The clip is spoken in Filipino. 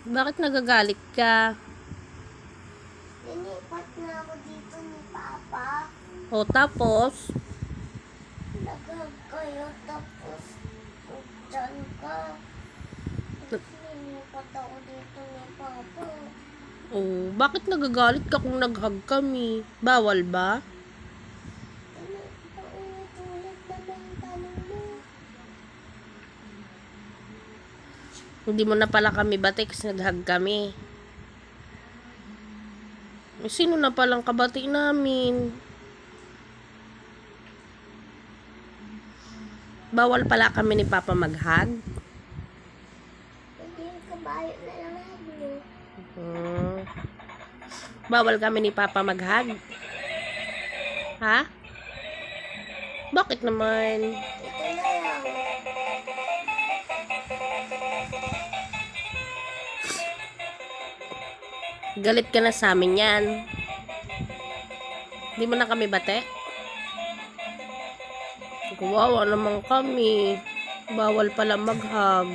Bakit nagagalit ka? Linipat na ako dito ni Papa. O tapos, Nag-hug kayo tapos dyan ka. Linipat ako dito ni Papa. bakit nagagalit ka kung nag-hug kami? Bawal ba? Paulit-ulit naman yung tanong mo. Hindi mo na pala kami bati kasi nag-hug kami. Sino na palang kabati namin? Bawal pala kami ni Papa mag-hug? Hindi yung kabayo na lang hug mo. Hmm. Bawal kami ni Papa mag-hug? Ha? Bakit naman? Ito na lang. Galit ka na sa amin yan. Hindi mo na kami bate? Kawawa naman kami. Bawal pala mag-hug.